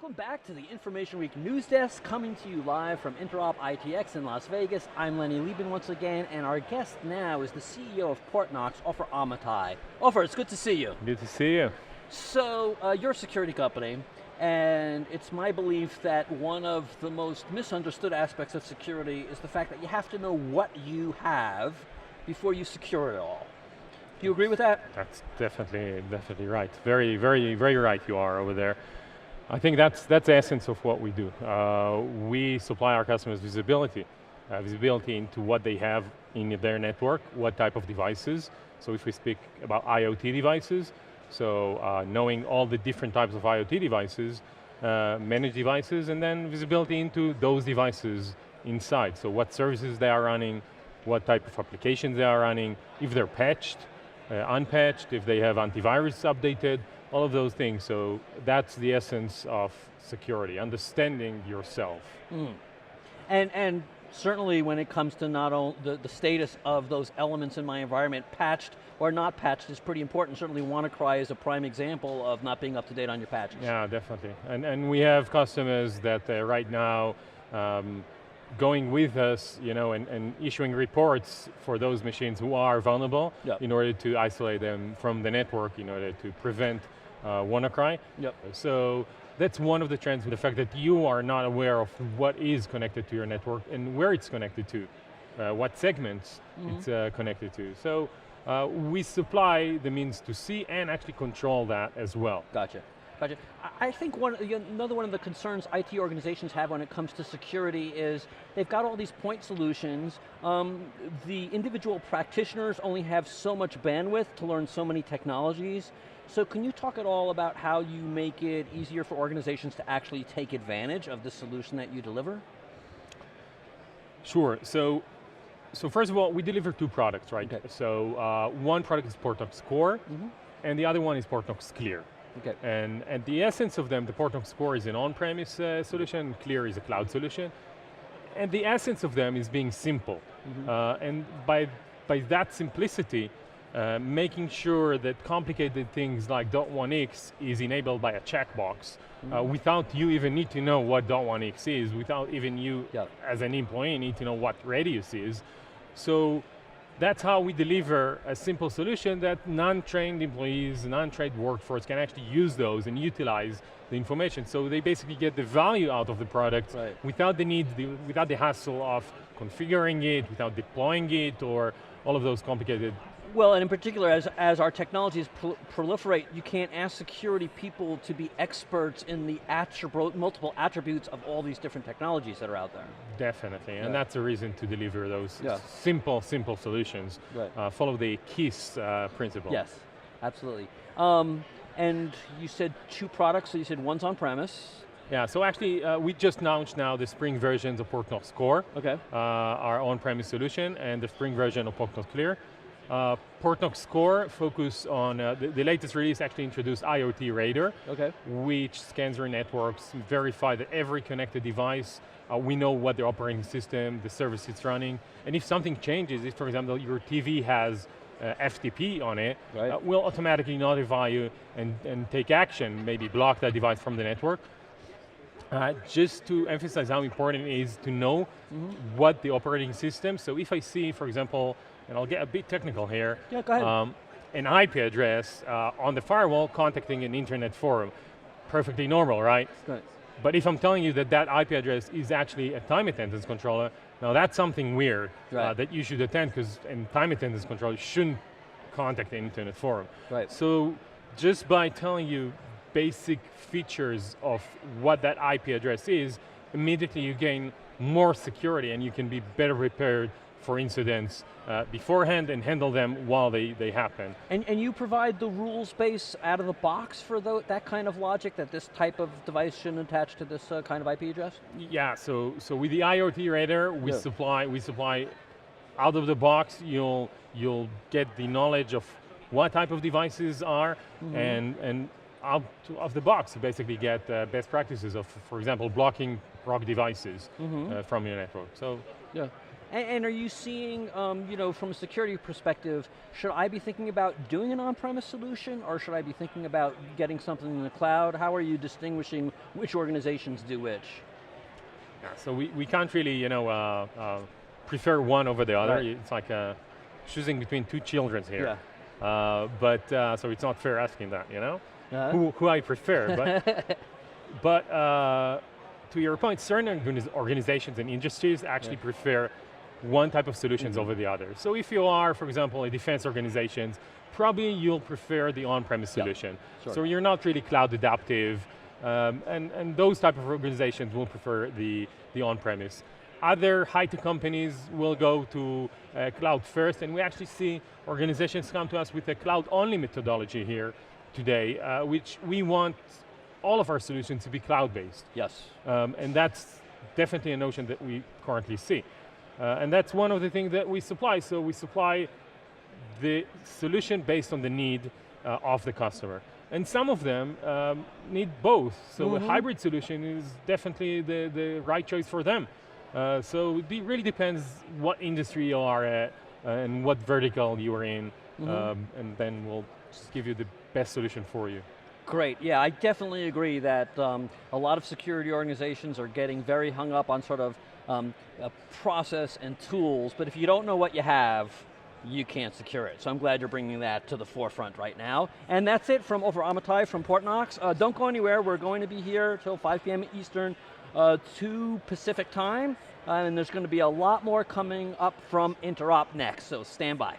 Welcome back to the Information Week News Desk, coming to you live from Interop ITX in Las Vegas. I'm Lenny Lieben once again, and our guest now is the CEO of Portnox, Ofer Amitai. Ofer, it's good to see you. Good to see you. So, you're a security company, and it's my belief that one of the most misunderstood aspects of security is the fact that you have to know what you have before you secure it all. Do you agree with that? That's definitely right. Very right you are over there. I think that's the essence of what we do. We supply our customers visibility into what they have in their network, what type of devices. So if we speak about IoT devices, so knowing all the different types of IoT devices, managed devices, and then visibility into those devices inside. So what services they are running, what type of applications they are running, if they're patched, unpatched, if they have antivirus updated, all of those things. So that's the essence of security, understanding yourself. And certainly when it comes to not only the status of those elements in my environment, patched or not patched is pretty important. Certainly WannaCry is a prime example of not being up to date on your patches. Yeah, definitely. And we have customers that right now going with us, and issuing reports for those machines who are vulnerable in order to isolate them from the network, in order to prevent WannaCry. So that's one of the trends, the fact that you are not aware of what is connected to your network and where it's connected to, what segments it's connected to. So we supply the means to see and actually control that as well. Gotcha. I think another one of the concerns IT organizations have when it comes to security is they've got all these point solutions. The individual practitioners only have so much bandwidth to learn so many technologies. So can you talk at all about how you make it easier for organizations to actually take advantage of the solution that you deliver? Sure. So first of all, we deliver two products, right? Okay. So one product is Portnox Core, and the other one is Portnox Clear. Okay. And the essence of them, the Portnox Core is an on-premise solution, Clear is a cloud solution. And the essence of them is being simple. And by that simplicity, making sure that complicated things like .1x is enabled by a checkbox without you even need to know what .1x is, without even you as an employee need to know what Radius is. So that's how we deliver a simple solution that non-trained employees, non-trained workforce can actually use those and utilize the information. So they basically get the value out of the product without the need, without the hassle of configuring it, without deploying it, or all of those complicated. Well, and in particular, as our technologies proliferate, you can't ask security people to be experts in the multiple attributes of all these different technologies that are out there. Definitely, and that's the reason to deliver those simple solutions. Follow the KISS principle. Yes, absolutely. And you said two products, so you said one's on-premise. Yeah, so actually we just launched now the spring versions of Portnox Core, our on-premise solution, and the spring version of Portnox Clear. Portnox Core focus on, the latest release actually introduced IoT Radar, which scans your networks, verify that every connected device, we know what the operating system, the service it's running, and if something changes, if for example your TV has FTP on it, we'll automatically notify you and take action, maybe block that device from the network. Just to emphasize how important it is to know what the operating system, so if I see, for example, and I'll get a bit technical here, go ahead. An IP address on the firewall contacting an internet forum, perfectly normal, right? But if I'm telling you that that IP address is actually a time attendance controller, now that's something weird that you should attend, because in time attendance controller shouldn't contact the internet forum. So just by telling you basic features of what that IP address is, immediately you gain more security and you can be better prepared for incidents beforehand and handle them while they happen. And you provide the rules base out of the box for that kind of logic, that this type of device shouldn't attach to this kind of IP address? Yeah, so with the IoT Radar, we supply out of the box, you'll get the knowledge of what type of devices are, and out of the box, you basically get best practices of, for example, blocking ROG devices from your network. So, And are you seeing, from a security perspective, should I be thinking about doing an on-premise solution, or should I be thinking about getting something in the cloud? How are you distinguishing which organizations do which? Yeah, so we can't really, prefer one over the other. Right. It's like choosing between two children here. Yeah. So it's not fair asking that, Uh-huh. who I prefer. But to your point, certain organizations and industries actually prefer one type of solutions over the other. So if you are, for example, a defense organization, probably you'll prefer the on-premise solution. Sure. So you're not really cloud adaptive, and those type of organizations will prefer the on-premise. Other high-tech companies will go to cloud first, and we actually see organizations come to us with a cloud-only methodology here today, which we want all of our solutions to be cloud-based. Yes. And that's definitely a notion that we currently see. And that's one of the things that we supply. So we supply the solution based on the need of the customer. And some of them need both. So a hybrid solution is definitely the right choice for them. So it really depends what industry you are at and what vertical you are in, and then we'll just give you the best solution for you. Great, yeah, I definitely agree that a lot of security organizations are getting very hung up on sort of a process and tools, but if you don't know what you have, you can't secure it. So I'm glad you're bringing that to the forefront right now. And that's it from Ofer Amitai from Portnox. Don't go anywhere, we're going to be here till 5 p.m. Eastern, 2 Pacific time, and there's going to be a lot more coming up from Interop next, so stand by.